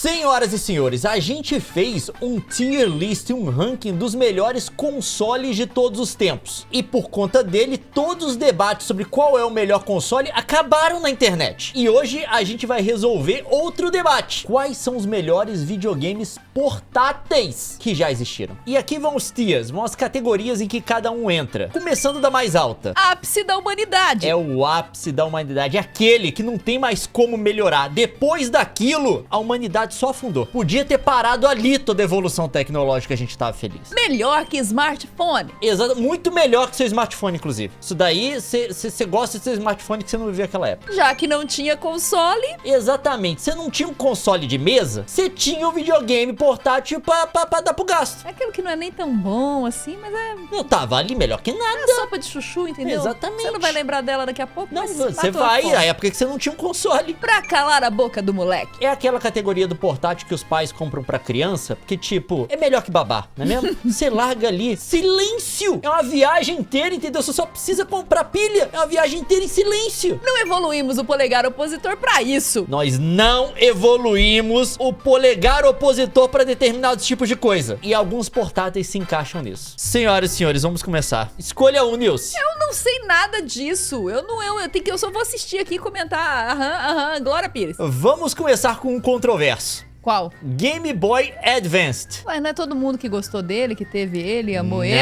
Senhoras e senhores, a gente fez um tier list, um ranking dos melhores consoles de todos os tempos. E por conta dele, todos os debates sobre qual é o melhor console acabaram na internet. E hoje a gente vai resolver outro debate. Quais são os melhores videogames portáteis que já existiram? E aqui vão os tiers, vão as categorias em que cada um entra. Começando da mais alta. Ápice da humanidade. É o ápice da humanidade, aquele que não tem mais como melhorar. Depois daquilo, a humanidade só afundou. Podia ter parado ali toda a evolução tecnológica, a gente tava feliz. Melhor que smartphone. Exato, muito melhor que seu smartphone, inclusive. Isso daí, você gosta de seu smartphone que você não vivia aquela época. Já que não tinha console. Exatamente, você não tinha um console de mesa, você tinha um videogame portátil pra dar pro gasto. É aquilo que não é nem tão bom assim, mas é... Não tava ali melhor que nada. É sopa de chuchu, entendeu? Exatamente. Você não vai lembrar dela daqui a pouco, Não, mas você matou a vai, fome. na época que você não tinha um console. Pra calar a boca do moleque. É aquela categoria do portátil que os pais compram pra criança, porque tipo, é melhor que babá, não é mesmo? Você larga ali, silêncio! É uma viagem inteira, entendeu? Você só precisa comprar pilha, é uma viagem inteira em silêncio. Não evoluímos o polegar opositor pra isso. Nós não evoluímos o polegar opositor pra determinados tipos de coisa. E alguns portáteis se encaixam nisso. Senhoras e senhores, vamos começar. Escolha um, Nilce. Eu não sei nada disso. Eu só vou assistir aqui e comentar. Glória Pires. Vamos começar com um controverso. Qual? Game Boy Advanced. Ué, não é todo mundo que gostou dele, que teve ele, amou ele?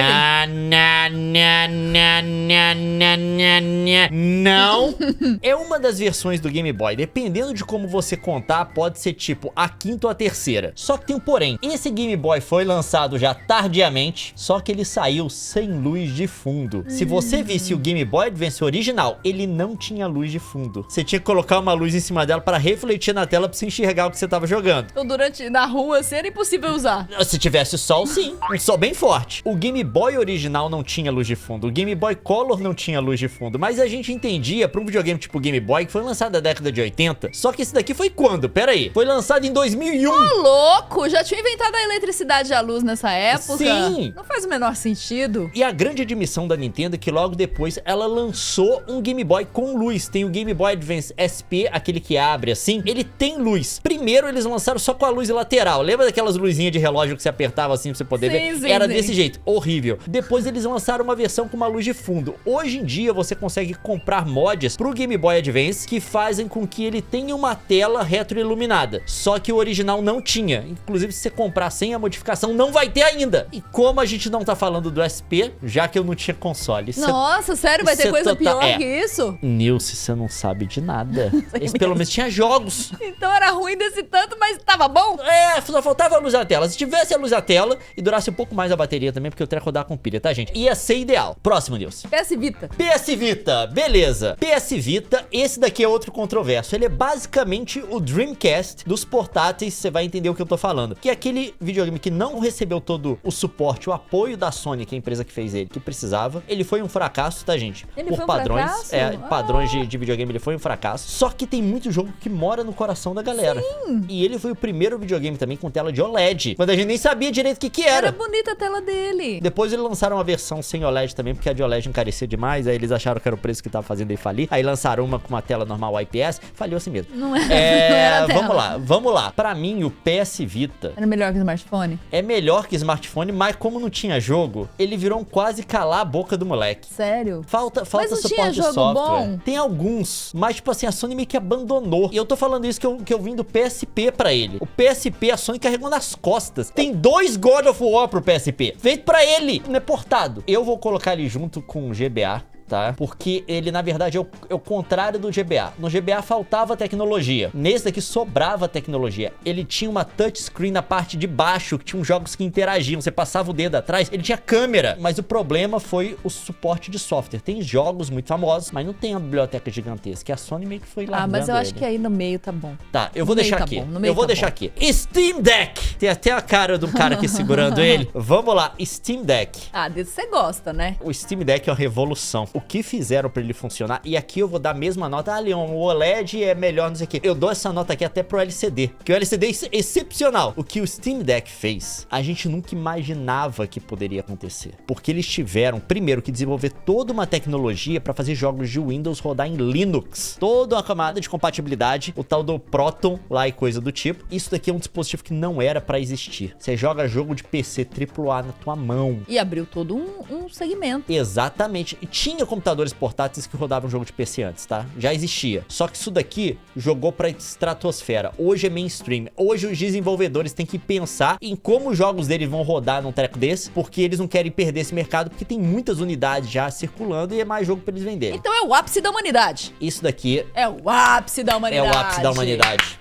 Não. É uma das versões do Game Boy. Dependendo de como você contar, pode ser tipo a quinta ou a terceira. Só que tem um porém. Esse Game Boy foi lançado já tardiamente, só que ele saiu sem luz de fundo. Se você visse o Game Boy Advance original, ele não tinha luz de fundo. Você tinha que colocar uma luz em cima dela para refletir na tela para você enxergar o que você tava jogando. Então na rua assim era impossível usar. Se tivesse sol, sim. Um sol bem forte. O Game Boy original não tinha luz de fundo. O Game Boy Color não tinha luz de fundo. Mas a gente entendia pra um videogame tipo Game Boy, que foi lançado na década de 80. Só que esse daqui foi quando? Pera aí. Foi lançado em 2001. Ô, louco! Já tinha inventado a eletricidade e a luz nessa época? Sim. Não faz o menor sentido. E a grande admissão da Nintendo é que logo depois ela lançou um Game Boy com luz. Tem o Game Boy Advance SP, aquele que abre assim. Ele tem luz. Primeiro eles lançaram só com a luz lateral. Lembra daquelas luzinhas de relógio que você apertava assim pra você poder ver? Sim, Era sim. desse jeito, horrível. Depois eles lançaram uma versão com uma luz de fundo. Hoje em dia você consegue comprar mods pro Game Boy Advance que fazem com que ele tenha uma tela retroiluminada. Só que o original não tinha. Inclusive se você comprar sem a modificação não vai ter ainda. E como a gente não tá falando do SP, já que eu não tinha console. Nossa, sério? Vai ter coisa pior que isso? Nilce, você não sabe de nada. Esse pelo menos tinha jogos. Então era ruim desse tanto, mas tava bom? É, só faltava a luz da tela. Se tivesse a luz da tela e durasse um pouco mais a bateria também, porque o treco rodar com pilha, tá, gente? Ia ser ideal. Próximo, Nilce. PS Vita. PS Vita, beleza. PS Vita, esse daqui é outro controverso. Ele é basicamente o Dreamcast dos portáteis, você vai entender o que eu tô falando. Que é aquele videogame que não recebeu todo o suporte, o apoio da Sony, que é a empresa que fez ele, que precisava. Ele foi um fracasso, tá, gente? Ele Por foi um padrões, fracasso? padrões de videogame, ele foi um fracasso. Só que tem muito jogo que mora no coração da galera. Sim. E ele foi o primeiro videogame também com tela de OLED, quando a gente nem sabia direito o que Era era. bonita a tela dele. Depois eles lançaram uma versão sem OLED também, porque a de OLED encarecia demais, aí eles acharam que era o preço que tava fazendo ele falir. Aí lançaram uma com uma tela normal IPS, falhou assim mesmo. Não era a tela. Vamos lá. Pra mim, o PS Vita Era melhor que o smartphone? é melhor que smartphone, mas como não tinha jogo, ele virou um quase calar a boca do moleque. Sério? Falta Mas não suporte tinha de jogo software. bom? Tem alguns, mas tipo assim, a Sony meio que abandonou. E eu tô falando isso que eu vim do PSP pra ele. O PSP, a Sony carregou nas costas. Tem 2 God of War pro PSP, feito pra ele, não é portado. Eu vou colocar ele junto com o GBA. Tá? Porque ele, na verdade, é o contrário do GBA. No GBA faltava tecnologia. Nesse daqui sobrava tecnologia. Ele tinha uma touchscreen na parte de baixo, que tinha uns jogos que interagiam. Você passava o dedo atrás, ele tinha câmera. Mas o problema foi o suporte de software. Tem jogos muito famosos, mas não tem uma biblioteca gigantesca. E a Sony meio que foi lá. Mas eu acho que aí no meio tá bom. Tá, eu vou deixar aqui. Eu vou deixar aqui. Steam Deck. Tem até a cara do cara aqui segurando ele. Vamos lá, Steam Deck. Ah, desse você gosta, né? O Steam Deck é uma revolução. o que fizeram pra ele funcionar. E aqui eu vou dar a mesma nota. Ah, Leon, o OLED é melhor, não sei o quê. Eu dou essa nota aqui até pro LCD, porque o LCD é excepcional. O que o Steam Deck fez, a gente nunca imaginava que poderia acontecer. Porque eles tiveram, primeiro, que desenvolver toda uma tecnologia pra fazer jogos de Windows rodar em Linux. Toda uma camada de compatibilidade, o tal do Proton lá e coisa do tipo. Isso daqui é um dispositivo que não era pra existir. Você joga jogo de PC AAA na tua mão. E abriu todo um segmento. Exatamente. E tinha computadores portáteis que rodavam jogo de PC antes, tá? Já existia. Só que isso daqui jogou pra estratosfera. Hoje é mainstream. Hoje os desenvolvedores têm que pensar em como os jogos deles vão rodar num treco desse, porque eles não querem perder esse mercado, porque tem muitas unidades já circulando e é mais jogo pra eles venderem. Então é o ápice da humanidade. Isso daqui é o ápice da humanidade. É o ápice da humanidade.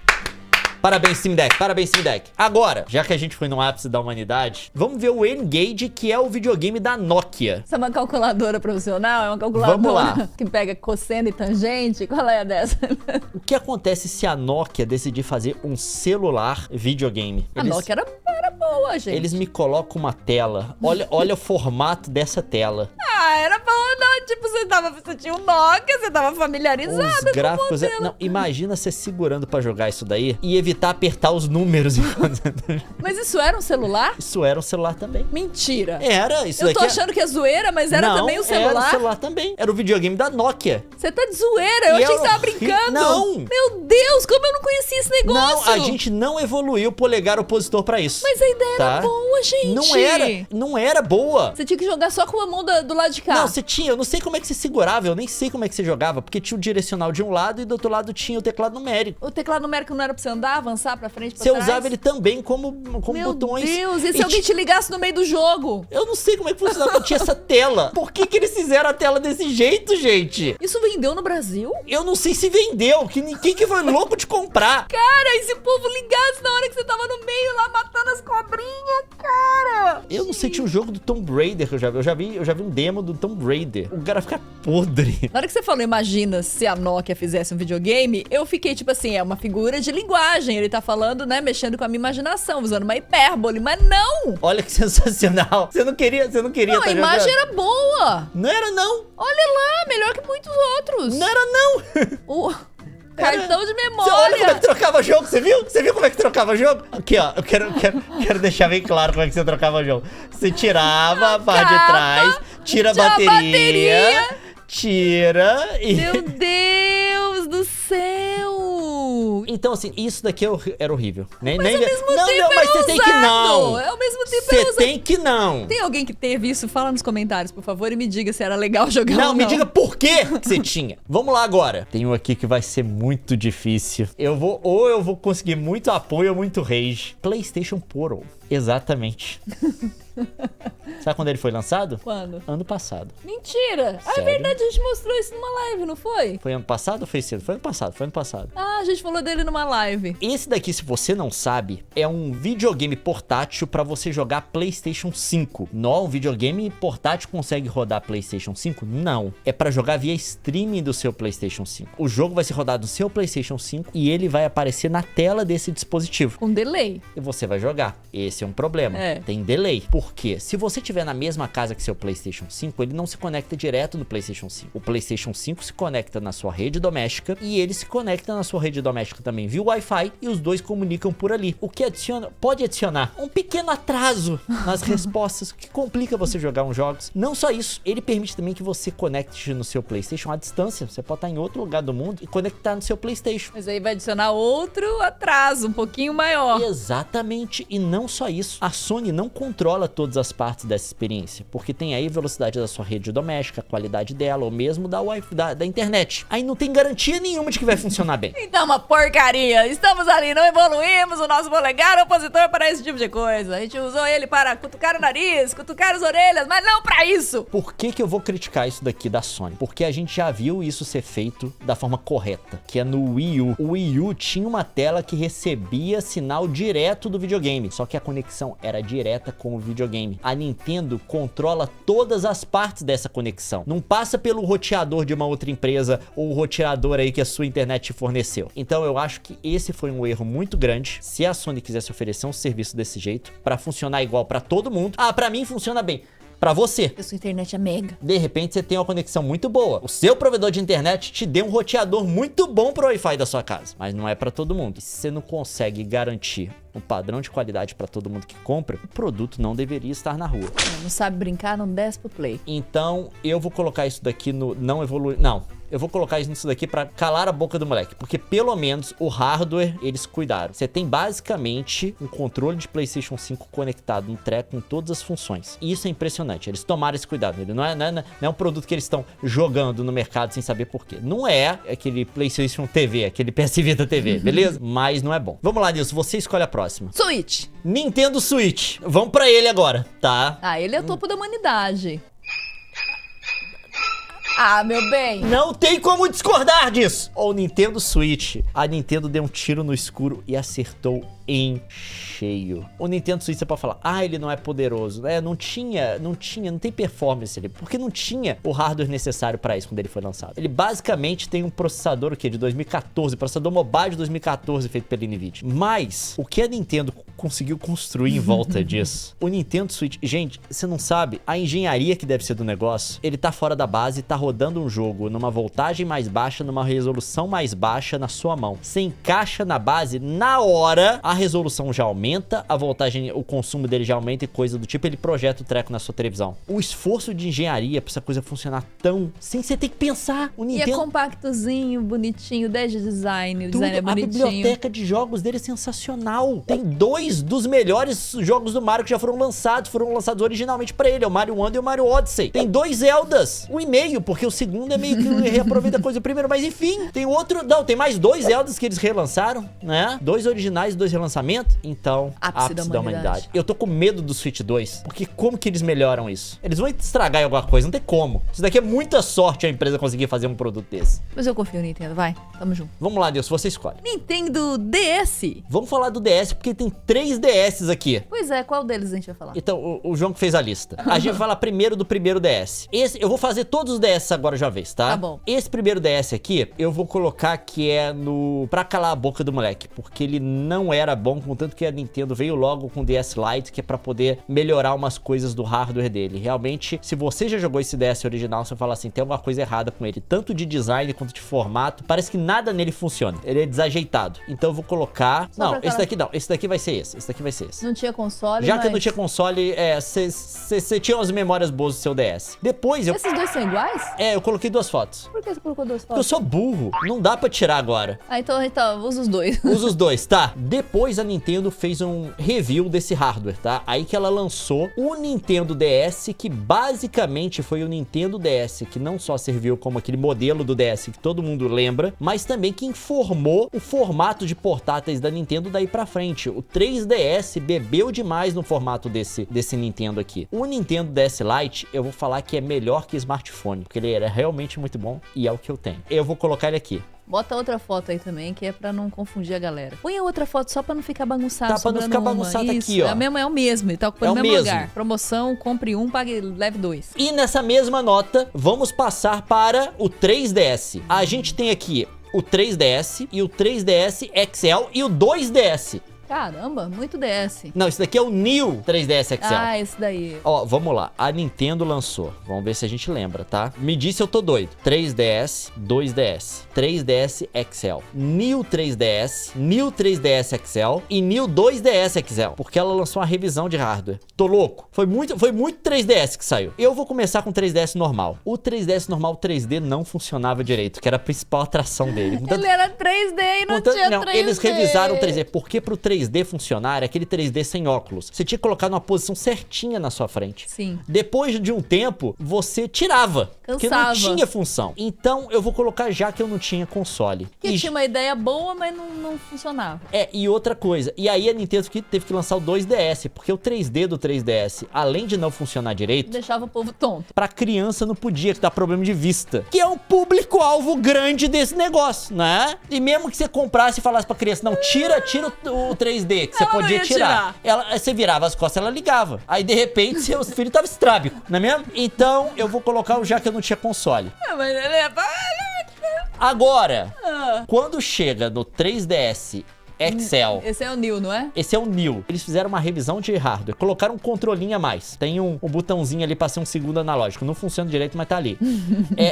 Parabéns, Steam Deck. Parabéns, Steam Deck. Agora, já que a gente foi no ápice da humanidade, vamos ver o N-Gage, que é o videogame da Nokia. Isso é uma calculadora profissional? É uma calculadora Vamos lá. Que pega cosseno e tangente? Qual é a dessa? O que acontece se a Nokia decidir fazer um celular videogame? A Nokia era boa, gente. Eles me colocam uma tela. Olha o formato dessa tela. Era bom, não. Tipo, você tinha um Nokia, você tava familiarizado. Os gráficos... Não, imagina você segurando pra jogar isso daí e evitar apertar os números. Mas isso era um celular? Isso era um celular também. Mentira. Era, isso Eu daqui... tô achando que é zoeira, mas era também um celular? Era o celular também. Era o videogame da Nokia. Você tá de zoeira? Eu achei que você tava brincando. Não. Meu Deus, como eu não conhecia esse negócio. Não, a gente não evoluiu o polegar opositor pra isso. Mas a ideia era boa, gente. Não era boa. Você tinha que jogar só com a mão do lado de cá. Não, você tinha. Eu não sei como é que você segurava. Eu nem sei como é que você jogava. Porque tinha o direcional de um lado e do outro lado tinha o teclado numérico. O teclado numérico não era pra você andar, avançar pra frente, pra trás? Você usava ele também como botões. Meu Deus, e se alguém te ligasse no meio do jogo? Eu não sei como é que funcionava. Tinha essa tela. Por que eles fizeram a tela desse jeito, gente? Isso vendeu no Brasil? Eu não sei se vendeu. Que ninguém que foi louco de comprar. Cara, e se o povo ligasse na hora que você tava no meio lá matando as cobrinhas, cara? Eu não sei, tinha um jogo do Tomb Raider que eu já vi. Eu já vi um demo do Tomb Raider. O cara fica podre. Na hora que você falou, imagina se a Nokia fizesse um videogame, eu fiquei tipo assim, é uma figura de linguagem. Ele tá falando, né, mexendo com a minha imaginação, usando uma hipérbole, mas não! Olha que sensacional. Você não queria Não, a imagem era boa. Não era, não. Olha lá, melhor que muitos outros. Não era, não. O cartão de memória. Olha como é que trocava jogo, você viu? Você viu como é que trocava jogo? Aqui, ó, eu quero deixar bem claro como é que você trocava jogo. Você tirava a parte de trás, tira a bateria, tira e... Meu Deus do céu! Então, assim, isso daqui era horrível. Mas ao mesmo tempo mas você tem que não. Ao mesmo tempo Você tem que não. Tem alguém que teve isso? Fala nos comentários, por favor, e me diga se era legal jogar ou não. Não, me diga por que você tinha. Vamos lá agora. Tem um aqui que vai ser muito difícil. Eu vou conseguir muito apoio ou muito rage. PlayStation Portal. Exatamente. Sabe quando ele foi lançado? Quando? Ano passado. Mentira! Sério? É verdade, a gente mostrou isso numa live, não foi? Foi ano passado ou foi cedo? Foi ano passado. Ah, a gente falou dele numa live. Esse daqui, se você não sabe, é um videogame portátil pra você jogar PlayStation 5. Não, um videogame portátil consegue rodar PlayStation 5? Não. É pra jogar via streaming do seu PlayStation 5. O jogo vai ser rodado no seu PlayStation 5 e ele vai aparecer na tela desse dispositivo. Com delay. E você vai jogar. Esse é um problema. É. Tem delay. Por quê? Se você estiver na mesma casa que seu PlayStation 5, ele não se conecta direto no PlayStation 5. O PlayStation 5 se conecta na sua rede doméstica e ele se conecta na sua rede doméstica também via Wi-Fi e os dois comunicam por ali. O que pode adicionar um pequeno atraso nas respostas, que complica você jogar uns jogos. Não só isso, ele permite também que você conecte no seu PlayStation à distância. Você pode estar em outro lugar do mundo e conectar no seu PlayStation. Mas aí vai adicionar outro atraso, um pouquinho maior. Exatamente, e não só isso. A Sony não controla todas as partes dessa experiência, porque tem aí a velocidade da sua rede doméstica, a qualidade dela, ou mesmo da internet. Aí não tem garantia nenhuma de que vai funcionar bem. Então uma porcaria. Estamos ali, não evoluímos o nosso polegar opositor para esse tipo de coisa. A gente usou ele para cutucar o nariz, cutucar as orelhas, mas não para isso. Por que eu vou criticar isso daqui da Sony? Porque a gente já viu isso ser feito da forma correta, que é no Wii U. O Wii U tinha uma tela que recebia sinal direto do videogame, só que a conexão era direta com o videogame. A Nintendo controla todas as partes dessa conexão. Não passa pelo roteador de uma outra empresa ou o roteador aí que a sua internet te forneceu. Então eu acho que esse foi um erro muito grande. Se a Sony quisesse oferecer um serviço desse jeito, pra funcionar igual pra todo mundo. Ah, pra mim funciona bem. pra você. Porque sua internet é mega. De repente você tem uma conexão muito boa. O seu provedor de internet te deu um roteador muito bom pro Wi-Fi da sua casa, mas não é pra todo mundo. E se você não consegue garantir um padrão de qualidade pra todo mundo que compra, o produto não deveria estar na rua. Não sabe brincar, não desce pro play. Então eu vou colocar isso daqui no não evoluir. Não. Eu vou colocar isso daqui pra calar a boca do moleque, porque pelo menos o hardware eles cuidaram. Você tem basicamente um controle de PlayStation 5 conectado no treco com todas as funções. E isso é impressionante, eles tomaram esse cuidado. Ele não é um produto que eles estão jogando no mercado sem saber por quê. Não é aquele PlayStation TV, aquele PS Vita TV, beleza? Mas não é bom. Vamos lá, Nilson, você escolhe a próxima. Switch. Nintendo Switch. Vamos pra ele agora, tá? Ah, ele é o topo da humanidade. Ah, meu bem. Não tem como discordar disso. O Nintendo Switch. A Nintendo deu um tiro no escuro e acertou em cheio. O Nintendo Switch, você pode falar, ele não é poderoso. Não tem performance ali, porque não tinha o hardware necessário pra isso quando ele foi lançado. Ele basicamente tem um processador de 2014, processador mobile de 2014 feito pela Nvidia. Mas o que a Nintendo conseguiu construir em volta disso? O Nintendo Switch, gente, você não sabe a engenharia que deve ser do negócio. Ele tá fora da base, tá rodando um jogo numa voltagem mais baixa, numa resolução mais baixa na sua mão. Você encaixa na base, na hora, a resolução já aumenta, a voltagem, o consumo dele já aumenta e coisa do tipo, ele projeta o treco na sua televisão. O esforço de engenharia pra essa coisa funcionar tão... sem você ter que pensar. O Nintendo... E é compactozinho, bonitinho, desde design, o design é bonitinho. A biblioteca de jogos dele é sensacional. Tem 2 dos melhores jogos do Mario que já foram lançados originalmente pra ele, é o Mario Wonder e o Mario Odyssey. Tem 2 Zeldas, 1,5, porque o segundo é meio que reaproveita a coisa do primeiro, mas enfim, tem outro, não, tem mais 2 Zeldas que eles relançaram, né? 2 originais e 2 relançamentos. Então, ápice da humanidade. Eu tô com medo do Switch 2, porque como que eles melhoram isso? Eles vão estragar alguma coisa, não tem como. Isso daqui é muita sorte a empresa conseguir fazer um produto desse. Mas eu confio no Nintendo, vai, tamo junto. Vamos lá, Deus, você escolhe. Nintendo DS. Vamos falar do DS, porque tem 3 DS aqui. Pois é, qual deles a gente vai falar? Então, o João que fez a lista. A gente vai falar primeiro do primeiro DS. Eu vou fazer todos os DS agora de uma vez, tá? Tá bom. Esse primeiro DS aqui, eu vou colocar que é pra calar a boca do moleque, porque ele não era bom, contanto que a Nintendo veio logo com o DS Lite, que é pra poder melhorar umas coisas do hardware dele. Realmente, se você já jogou esse DS original, você fala assim, tem alguma coisa errada com ele, tanto de design quanto de formato, parece que nada nele funciona. Ele é desajeitado. Então eu vou colocar... Não, esse daqui não. Esse daqui vai ser esse. Esse daqui vai ser esse. Não tinha console, já que não tinha console, você tinha umas memórias boas do seu DS. Depois eu... Esses dois são iguais? Eu coloquei 2 fotos. Por que você colocou 2 fotos? Porque eu sou burro. Não dá pra tirar agora. Então usa os dois. Usa os dois, tá? Depois a Nintendo fez um review desse hardware, tá? Aí que ela lançou o Nintendo DS, que basicamente foi o Nintendo DS que não só serviu como aquele modelo do DS que todo mundo lembra, mas também que informou o formato de portáteis da Nintendo daí pra frente. O 3DS bebeu demais no formato desse Nintendo aqui. O Nintendo DS Lite, eu vou falar que é melhor que smartphone, porque ele era realmente muito bom e é o que eu tenho. Eu vou colocar ele aqui. Bota outra foto aí também, que é pra não confundir a galera. Põe a outra foto só pra não ficar bagunçado. Tá, pra não ficar bagunçado aqui, ó. É o mesmo, ele tá ocupando o mesmo lugar. Promoção, compre um, pague, leve 2. E nessa mesma nota, vamos passar para o 3DS. A gente tem aqui o 3DS e o 3DS XL e o 2DS. Caramba, muito DS. Não, esse daqui é o New 3DS XL. Ah, esse daí. Ó, vamos lá. A Nintendo lançou. Vamos ver se a gente lembra, tá? Me disse eu tô doido. 3DS, 2DS, 3DS XL, New 3DS, New 3DS XL e New 2DS XL. Porque ela lançou uma revisão de hardware. Tô louco. Foi muito 3DS que saiu. Eu vou começar com o 3DS normal. O 3DS normal 3D não funcionava direito, que era a principal atração dele. Ele era 3D e não tinha 3D. Eles revisaram o 3D. Porque pro 3D funcionar, aquele 3D sem óculos, você tinha que colocar numa posição certinha na sua frente. Sim. Depois de um tempo, você tirava. Cansava. Porque não tinha função. Então, eu vou colocar já que eu não tinha console. Que tinha uma ideia boa, mas não funcionava. E outra coisa. E aí a Nintendo teve que lançar o 2DS, porque o 3D do 3DS, além de não funcionar direito, deixava o povo tonto. Pra criança não podia dar problema de vista. Que é um público-alvo grande desse negócio, né? E mesmo que você comprasse e falasse pra criança, não, tira o 3D, que você podia tirar. Você virava as costas, ela ligava. Aí, de repente, seu filho tava estrábico, não é mesmo? Então, eu vou colocar o já que eu não tinha console. Mas ele é... Agora, quando chega no 3DS Excel. Esse é o New, não é? Esse é o New. Eles fizeram uma revisão de hardware. Colocaram um controlinho a mais. Tem um botãozinho ali pra ser um segundo analógico. Não funciona direito, mas tá ali.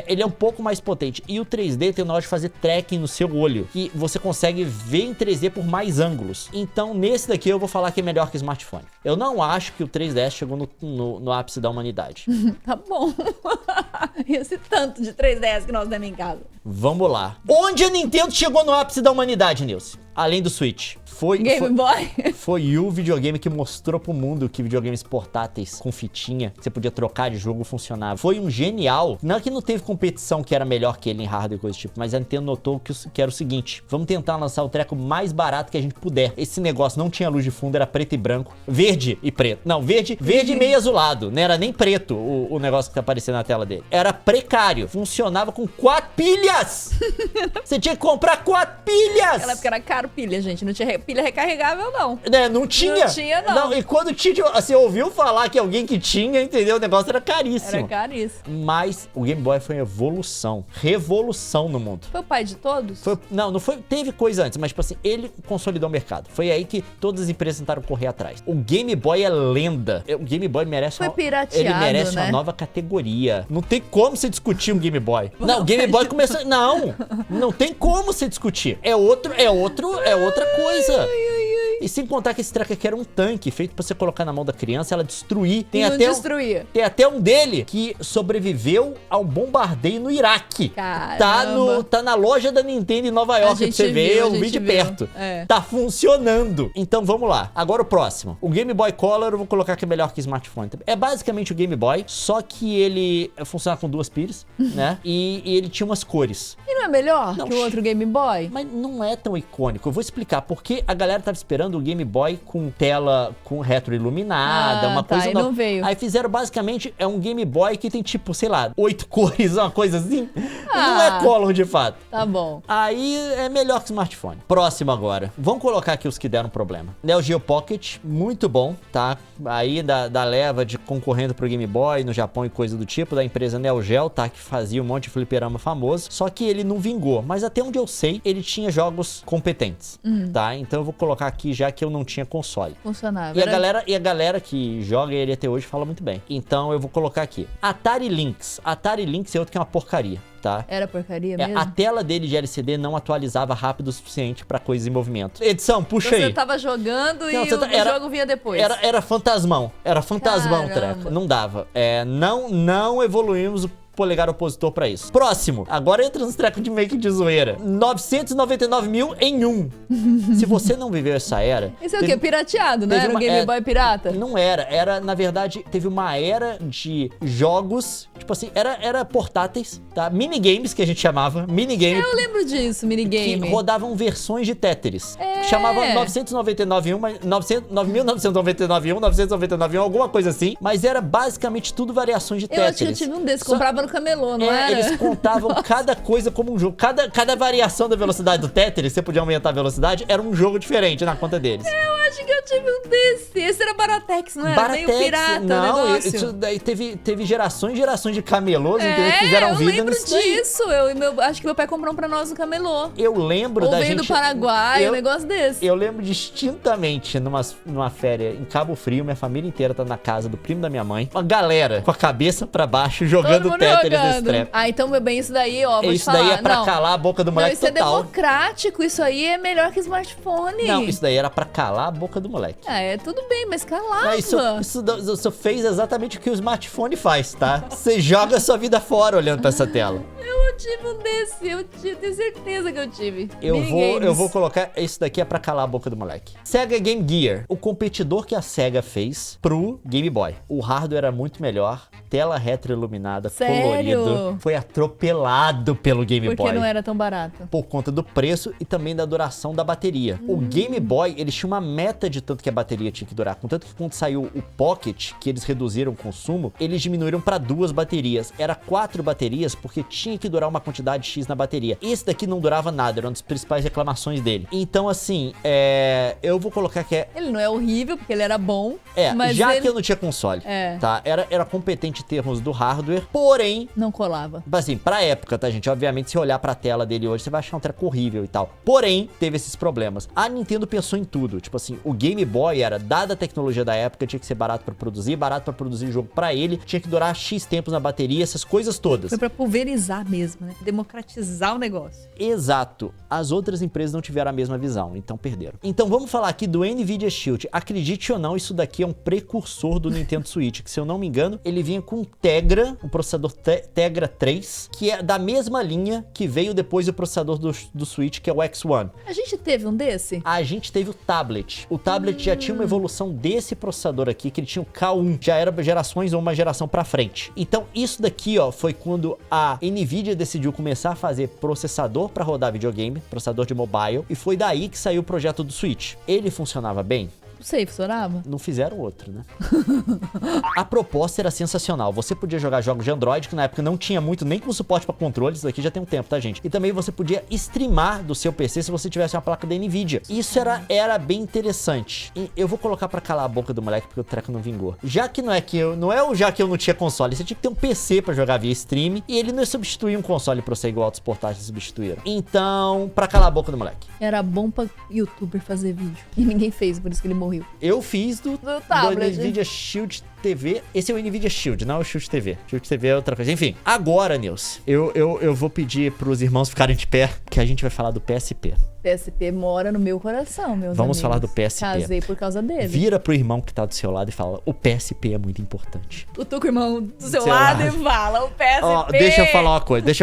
Ele é um pouco mais potente. E o 3D tem o negócio de fazer tracking no seu olho. Que você consegue ver em 3D por mais ângulos. Então, nesse daqui eu vou falar que é melhor que smartphone. Eu não acho que o 3DS chegou no ápice da humanidade. Tá bom. Esse tanto de 3DS que nós temos em casa. Vamos lá. Onde a Nintendo chegou no ápice da humanidade, Nilce? Além do Switch. Game Boy. Foi o videogame que mostrou pro mundo que videogames portáteis com fitinha, que você podia trocar de jogo, funcionava. Foi um genial. Não é que não teve competição que era melhor que ele em hardware e coisa do tipo, mas a Nintendo notou que era o seguinte: vamos tentar lançar o treco mais barato que a gente puder. Esse negócio não tinha luz de fundo, era preto e branco. Verde e preto. Não, verde e meio azulado. Não era nem preto o negócio que tá aparecendo na tela dele. Era precário. Funcionava com 4 pilhas. Você tinha que comprar 4 pilhas. Naquela época era caro pilha, gente. Não tinha pilha recarregável, não. Né, não tinha. Não tinha, não. E quando tinha, você ouviu falar que alguém que tinha, entendeu? O negócio era caríssimo. Era caríssimo. Mas o Game Boy foi uma evolução. Revolução no mundo. Foi o pai de todos? Não foi. Teve coisa antes, mas tipo assim, ele consolidou o mercado. Foi aí que todas as empresas tentaram correr atrás. O Game Boy é lenda. O Game Boy merece foi pirateado, ele merece uma nova categoria. Não tem como você discutir um Game Boy. Não, o Game Boy começou. Não tem como você discutir. É outra coisa. E sem contar que esse treco aqui era um tanque feito pra você colocar na mão da criança, ela destruir. Tem até um dele que sobreviveu ao bombardeio no Iraque. Caramba. Tá na loja da Nintendo em Nova York pra você ver o vídeo de perto. Tá funcionando. Então vamos lá. Agora o próximo. O Game Boy Color eu vou colocar que é melhor que smartphone. É basicamente o Game Boy, só que ele funciona com 2 pilhas, né? E ele tinha umas cores. E não é melhor que o outro Game Boy? Mas não é tão icônico. Eu vou explicar porque a galera tava esperando o Game Boy com tela com retroiluminada, uma coisa nova. Não veio. Aí fizeram basicamente um Game Boy que tem tipo, sei lá, 8 cores, uma coisa assim. Não é color de fato. Tá bom. Aí é melhor que smartphone. Próximo agora. Vamos colocar aqui os que deram problema. Neo Geo Pocket, muito bom, tá? Aí da leva de concorrendo pro Game Boy no Japão e coisa do tipo, da empresa Neo Geo, tá? Que fazia um monte de fliperama famoso. Só que ele não vingou. Mas até onde eu sei, ele tinha jogos competentes, tá? Então eu vou colocar aqui já que eu não tinha console. Funcionava. E a galera que joga ele até hoje fala muito bem. Então eu vou colocar aqui. Atari Lynx. Atari Lynx é outro que é uma porcaria. Tá? Era porcaria mesmo? A tela dele de LCD não atualizava rápido o suficiente pra coisas em movimento. Edição, puxa então aí. Você tava jogando e o jogo vinha depois. Era fantasmão. Era fantasmão o treco. Não dava. Não evoluímos o polegar opositor pra isso. Próximo. Agora entra nos trecos de make de zoeira. 999 mil em um. Se você não viveu essa era... Isso é o quê? Pirateado, né? Era um Game Boy pirata? Não era. Era, na verdade, teve uma era de jogos, tipo assim, era portáteis, tá? Minigames, que a gente chamava. Minigame. Eu lembro disso, minigame. Que rodavam versões de Tetris. Chamava 999 1, 9.999 1, 999 1, alguma coisa assim. Mas era basicamente tudo variações de Tetris. Eu tive um desses, comprava no camelô, não era? Eles contavam cada coisa como um jogo. Cada variação da velocidade do Tetris, você podia aumentar a velocidade, era um jogo diferente na conta deles. Eu acho que eu tive um desse. Esse era Baratex, não era? Baratex, meio pirata não, o negócio. Isso daí teve gerações e gerações de camelôs, entendeu? Que fizeram vida nisso daí. Eu lembro disso. Acho que meu pai comprou um pra nós no camelô. Eu lembro da gente... Ou veio do Paraguai, um negócio desse. Eu lembro distintamente, numa férias em Cabo Frio, minha família inteira tá na casa do primo da minha mãe, uma galera com a cabeça pra baixo, jogando Tetris nesse treco. Ah, então, meu bem, isso daí, ó, vou te falar. Isso daí é pra calar a boca do moleque total. Isso é democrático, isso aí é melhor que smartphone. Não, isso daí era pra calar a boca do moleque. Tudo bem, mas calava. Isso fez exatamente o que o smartphone faz, tá? Você joga a sua vida fora olhando pra essa tela. Eu tive um desse, tenho certeza que eu tive. Eu vou colocar, isso daqui é pra calar a boca do moleque. Sega Game Gear, o competidor que a Sega fez pro Game Boy. O hardware era muito melhor, tela retroiluminada, colorido. Foi atropelado pelo Game Boy. Porque não era tão barato. Por conta do preço e também da duração da bateria. O Game Boy, eles tinham uma meta de tanto que a bateria tinha que durar. Contanto que quando saiu o Pocket, que eles reduziram o consumo, eles diminuíram pra 2 baterias. Era 4 baterias porque tinha que durar durar uma quantidade X na bateria. Esse daqui não durava nada, era uma das principais reclamações dele. Então, assim, eu vou colocar que é... Ele não é horrível, porque ele era bom. Mas já ele... que eu não tinha console, tá? Era competente em termos do hardware, porém... Não colava. Assim, pra época, tá, gente? Obviamente, se olhar pra tela dele hoje, você vai achar um treco horrível e tal. Porém, teve esses problemas. A Nintendo pensou em tudo. Tipo assim, o Game Boy era, dada a tecnologia da época, tinha que ser barato pra produzir jogo pra ele, tinha que durar X tempos na bateria, essas coisas todas. Foi pra pulverizar mesmo, né? Democratizar o negócio. Exato. As outras empresas não tiveram a mesma visão, então perderam. Então vamos falar aqui do NVIDIA Shield. Acredite ou não, isso daqui é um precursor do Nintendo Switch, que se eu não me engano, ele vinha com Tegra, um processador Tegra 3, que é da mesma linha que veio depois do processador do Switch, que é o X1. A gente teve um desse? A gente teve o tablet. O tablet já tinha uma evolução desse processador aqui, que ele tinha o K1, já era gerações ou uma geração pra frente. Então isso daqui, ó, foi quando a NVIDIA decidiu começar a fazer processador pra rodar videogame, processador de mobile, e foi daí que saiu o projeto do Switch. Ele funcionava bem? Não sei, funcionava? Não fizeram outro, né? A proposta era sensacional. Você podia jogar jogos de Android, que na época não tinha muito, nem com suporte pra controles. Isso aqui já tem um tempo, tá, gente? E também você podia streamar do seu PC se você tivesse uma placa da NVIDIA. Isso era bem interessante. E eu vou colocar pra calar a boca do moleque, porque o treco não vingou. Já que já que eu não tinha console, você tinha que ter um PC pra jogar via stream, e ele não ia substituir um console pra você igual outros portáteis substituíram. Então, pra calar a boca do moleque. Era bom pra youtuber fazer vídeo. E ninguém fez, por isso que ele morreu. Eu fiz do tablet. NVIDIA Shield TV. Esse é o NVIDIA Shield, não é o Shield TV. Shield TV é outra coisa. Enfim, agora, Nilce, eu vou pedir pros irmãos ficarem de pé, que a gente vai falar do PSP. PSP mora no meu coração, meus amigos. Vamos falar do PSP. Casei por causa dele. Vira pro irmão que tá do seu lado e fala, o PSP é muito importante. Tu com o irmão do seu lado e fala, o PSP... Ó, deixa eu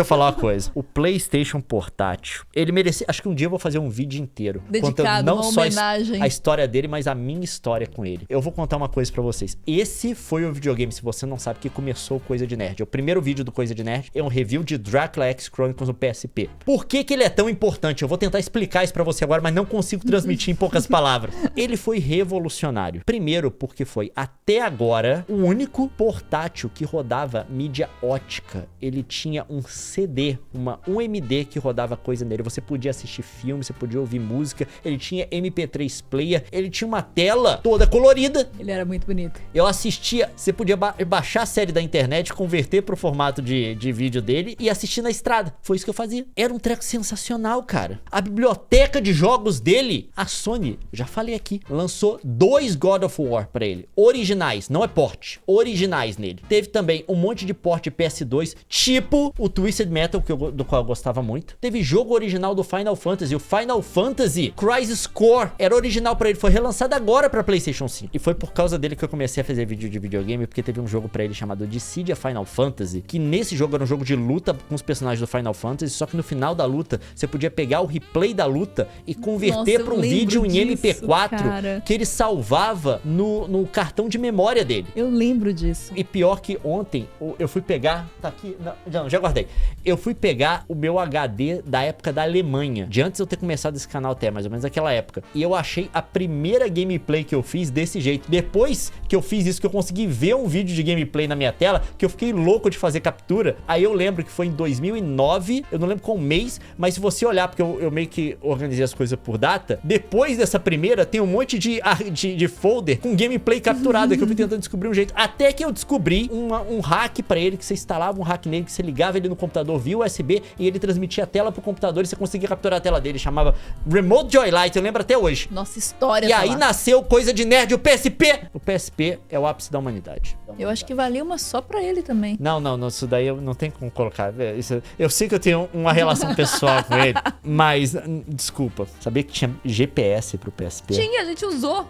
falar uma coisa. O PlayStation portátil, ele merecia... Acho que um dia eu vou fazer um vídeo inteiro. Dedicado, não uma só homenagem. a história dele, mas a minha história com ele. Eu vou contar uma coisa pra vocês. Esse foi o videogame, se você não sabe, que começou Coisa de Nerd. O primeiro vídeo do Coisa de Nerd é um review de Dracula X Chronicles no PSP. Por que ele é tão importante? Eu vou tentar explicar isso pra você agora, mas não consigo transmitir em poucas palavras. Ele foi revolucionário. Primeiro, porque foi, até agora, o único portátil que rodava mídia ótica. Ele tinha um CD, um MD que rodava coisa nele. Você podia assistir filme, você podia ouvir música. Ele tinha MP3 player. Ele tinha uma tela toda colorida. Ele era muito bonito. Eu assistia, você podia baixar a série da internet, converter pro formato de vídeo dele e assistir na estrada. Foi isso que eu fazia. Era um treco sensacional, cara. A biblioteca de jogos dele, a Sony, já falei aqui, lançou 2 God of War pra ele. Originais, não é port. Originais nele. Teve também um monte de port de PS2, tipo o Twisted Metal, do qual eu gostava muito. Teve jogo original do Final Fantasy. O Final Fantasy Crisis Core era original pra ele. Foi relançado agora pra PlayStation 5. E foi por causa dele que eu comecei a fazer vídeo de videogame, porque teve um jogo pra ele chamado Dissidia Final Fantasy, que nesse jogo era um jogo de luta com os personagens do Final Fantasy, só que no final da luta, você podia pegar o replay da luta e converter para um vídeo em MP4 cara, que ele salvava no cartão de memória dele. Eu lembro disso. E pior que ontem, eu fui pegar... Tá aqui... Não, já guardei. Eu fui pegar o meu HD da época da Alemanha. De antes eu ter começado esse canal até, mais ou menos naquela época. E eu achei a primeira gameplay que eu fiz desse jeito. Depois que eu fiz isso, que eu consegui ver um vídeo de gameplay na minha tela, que eu fiquei louco de fazer captura. Aí eu lembro que foi em 2009, eu não lembro qual mês, mas se você olhar, porque eu meio que organizei as coisas por data, depois dessa primeira tem um monte de folder com gameplay capturada, que eu fui tentando descobrir um jeito, até que eu descobri um hack pra ele, que você instalava um hack nele, que você ligava ele no computador via USB e ele transmitia a tela pro computador e você conseguia capturar a tela dele, chamava Remote Joylight, eu lembro até hoje. Nossa, história. E aí nasceu Coisa de Nerd, o PSP. O PSP é o ápice da humanidade. Eu acho que valia uma só pra ele também. Não, isso daí eu não tenho como colocar. Eu sei que eu tenho uma relação pessoal com ele, mas, desculpa, sabia que tinha GPS pro PSP? Tinha, a gente usou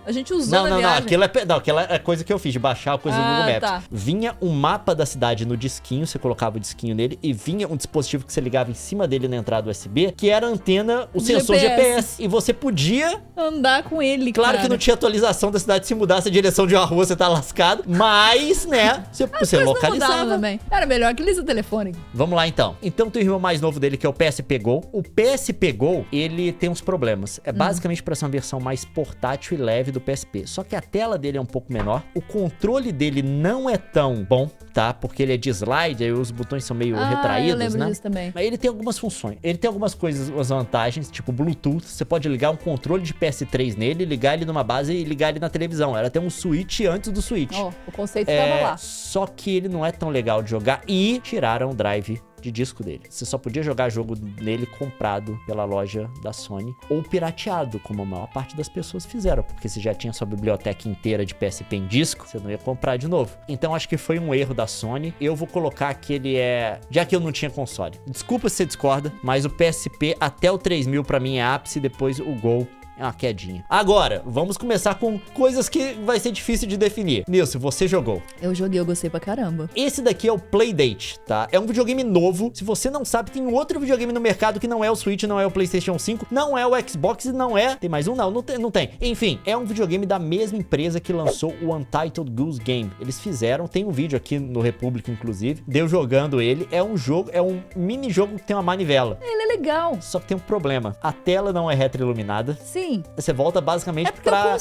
Não, na viagem. Aquilo é coisa que eu fiz, de baixar a coisa do Google Maps. Tá. Vinha um mapa da cidade no disquinho, você colocava o disquinho nele, e vinha um dispositivo que você ligava em cima dele na entrada USB, que era a antena, o sensor GPS. E você podia andar com ele, claro que não tinha atualização da cidade, se mudasse a direção de uma rua, você tá lascado, mas, né, você localizava. Também. Era melhor que lista telefônica. Vamos lá, então. Então tem o irmão mais novo dele, que é o PSP Go. O PSP Go, ele tem uns problemas. É basicamente para ser uma versão mais portátil e leve do PSP. Só que a tela dele é um pouco menor. O controle dele não é tão bom, tá? Porque ele é de slide, aí os botões são meio retraídos, eu lembro né? disso também. Mas ele tem algumas funções. Ele tem algumas coisas, as vantagens, tipo Bluetooth. Você pode ligar um controle de PS3 nele, ligar ele numa base e ligar ele na televisão. Ela tem um Switch antes do Switch. O conceito estava lá. Só que ele não é tão legal de jogar e tiraram o drive de disco dele. Você só podia jogar jogo nele comprado pela loja da Sony ou pirateado, como a maior parte das pessoas fizeram, porque você já tinha sua biblioteca inteira de PSP em disco, você não ia comprar de novo. Então acho que foi um erro da Sony. Eu vou colocar que ele é... Já que eu não tinha console. Desculpa se você discorda, mas o PSP até o 3000 pra mim é ápice, depois o Gol é uma quedinha. Agora, vamos começar com coisas que vai ser difícil de definir. Nilson, você jogou. Eu joguei, eu gostei pra caramba. Esse daqui é o Playdate, tá? É um videogame novo. Se você não sabe, tem um outro videogame no mercado que não é o Switch, não é o PlayStation 5, não é o Xbox e não é... Tem mais um? Não tem. Enfim, é um videogame da mesma empresa que lançou o Untitled Goose Game. Eles fizeram, tem um vídeo aqui no República, inclusive, deu jogando ele. É um jogo, é um mini-jogo que tem uma manivela. Ele é legal. Só que tem um problema. A tela não é retroiluminada. Sim. Você volta basicamente pra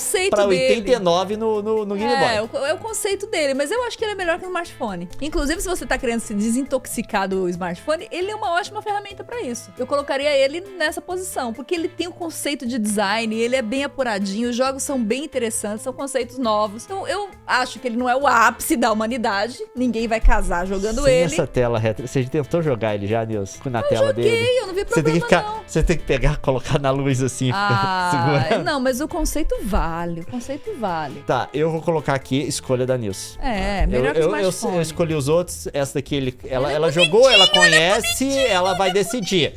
89 no Game Boy. É o conceito dele, mas eu acho que ele é melhor que o smartphone. Inclusive, se você tá querendo se desintoxicar do smartphone, ele é uma ótima ferramenta pra isso. Eu colocaria ele nessa posição, porque ele tem o conceito de design, ele é bem apuradinho, os jogos são bem interessantes, são conceitos novos. Então, eu acho que ele não é o ápice da humanidade, ninguém vai casar jogando Sem ele. essa tela reta. Você tentou jogar ele já, Nilson? Na tela dele? Eu não vi problema, não. Você tem que pegar, colocar na luz assim, ficar segurando. Não, mas o conceito vale. Tá, eu vou colocar aqui escolha da Nilson. Melhor que o smartphone. Eu escolhi os outros. Essa daqui, ela jogou, ela conhece, ela vai decidir.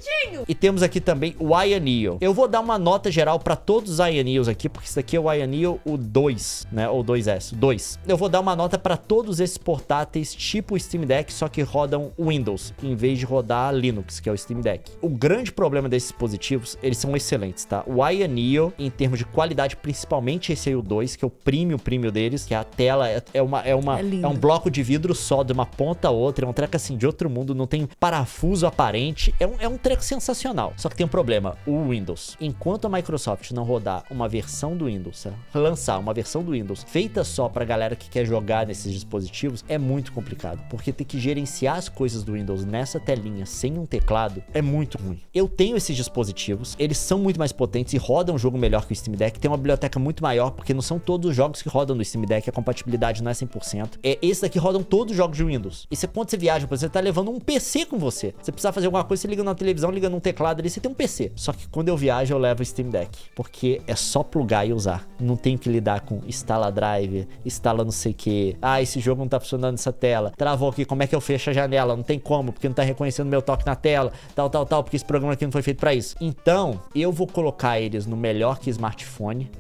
E temos aqui também o Ioneo. Eu vou dar uma nota geral pra todos os Ioneos aqui, porque esse daqui é o Ioneo, o 2, né? Ou 2S, 2. Eu vou dar uma nota pra todos esses portáteis tipo Steam Deck, só que rodam Windows, em vez de rodar Linux, que é o Steam Deck. O grande problema desses dispositivos, eles são excelentes, tá? O Ioneo, em termos de qualidade, principalmente esse aí, o 2, que é o premium deles, que a tela é um bloco de vidro só, de uma ponta a outra, é um treco assim de outro mundo, não tem parafuso aparente, é um treco sensacional. Só que tem um problema, o Windows. Enquanto a Microsoft não rodar uma versão do Windows, lançar uma versão do Windows feita só pra galera que quer jogar nesses dispositivos, é muito complicado, porque ter que gerenciar as coisas do Windows nessa telinha sem um teclado é muito ruim. Eu tenho esses dispositivos, eles são muito mais potentes e rodam um jogo melhor que o Steam Deck, tem uma biblioteca muito maior, porque não são todos os jogos que rodam no Steam Deck, a compatibilidade não é 100%. Esse daqui rodam todos os jogos de Windows. E quando você viaja, você tá levando um PC com você. Você precisar fazer alguma coisa, você liga na televisão, liga num teclado ali, você tem um PC. Só que quando eu viajo, eu levo o Steam Deck, porque é só plugar e usar. Não tenho que lidar com instala drive, instala não sei o que. Esse jogo não tá funcionando nessa tela. Travou aqui, como é que eu fecho a janela? Não tem como, porque não tá reconhecendo meu toque na tela, tal, porque esse programa aqui não foi feito pra isso. Então, eu vou colocar eles no melhor que smartphone.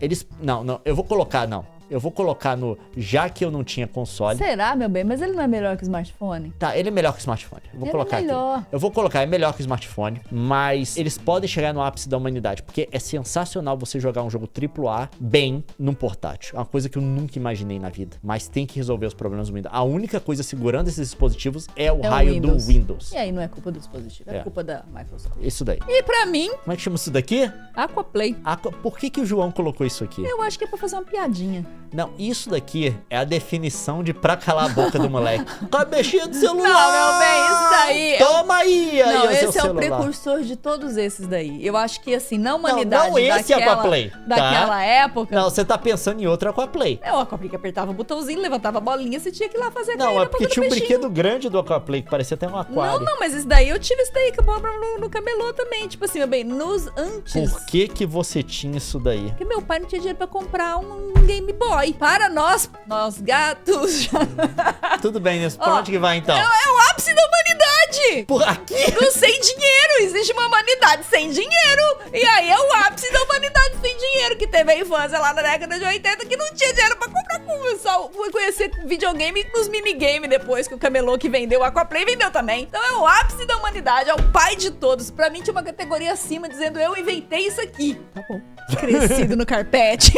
Eu vou colocar no... Já que eu não tinha console... Será, meu bem? Mas ele não é melhor que o smartphone? Tá, ele é melhor que o smartphone. Eu vou colocar aqui. Eu vou colocar, é melhor que o smartphone, mas eles podem chegar no ápice da humanidade, porque é sensacional você jogar um jogo AAA bem num portátil. É uma coisa que eu nunca imaginei na vida, mas tem que resolver os problemas do Windows. A única coisa segurando esses dispositivos é o raio do Windows. E aí não é culpa do dispositivo, é culpa da Microsoft. Isso daí. E pra mim... Como é que chama isso daqui? Aquaplay. Por que o João colocou isso aqui? Eu acho que é pra fazer uma piadinha. Não, isso daqui é a definição de pra calar a boca do moleque. Cabecinha do celular! Não, meu bem, isso daí... Toma aí! Não, esse é o precursor de todos esses daí. Eu acho que, assim, na humanidade não esse Aquaplay, daquela época... Não, você tá pensando em outro Aquaplay. É o Aquaplay que apertava o botãozinho, levantava a bolinha, você tinha que ir lá fazer a Não, é porque tinha um brinquedo grande do Aquaplay, que parecia até um aquário. Não, mas esse daí, eu tive esse daí que eu compro no camelô também. Tipo assim, meu bem, antes... Por que você tinha isso daí? Porque meu pai não tinha dinheiro pra comprar um Game Boy. Para nós gatos. Tudo bem, Nilson. Pra onde que vai, então? É o ápice da humanidade. Por aqui? Do sem dinheiro. Existe uma humanidade sem dinheiro. E aí é o ápice da humanidade sem dinheiro, que teve a infância lá na década de 80 que não tinha dinheiro pra comprar pessoal foi conhecer videogame nos minigames depois que o camelô que vendeu o Aquaplay vendeu também. Então é o ápice da humanidade, é o pai de todos. Pra mim tinha uma categoria acima dizendo eu inventei isso aqui. Tá bom. Crescido no carpete.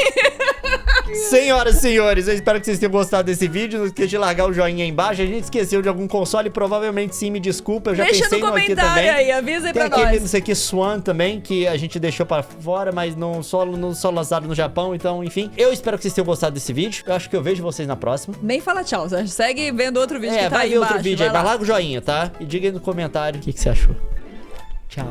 Senhoras e senhores, eu espero que vocês tenham gostado desse vídeo. Não esqueça de largar o joinha aí embaixo. A gente esqueceu de algum console, provavelmente sim, me desculpa. Eu já Deixa pensei no no aqui comentário também. aí, avisa aí Tem pra aquele, nós. não sei o que, Swan também, que a gente deixou pra fora, mas não só lançado no Japão. Então, enfim, eu espero que vocês tenham gostado desse vídeo. Eu acho que eu vejo vocês na próxima. Nem fala tchau, segue vendo outro vídeo que tá vai aí ver outro embaixo, vídeo aí, vai mas lá. larga o joinha, tá? E diga aí no comentário o que você achou. Tchau.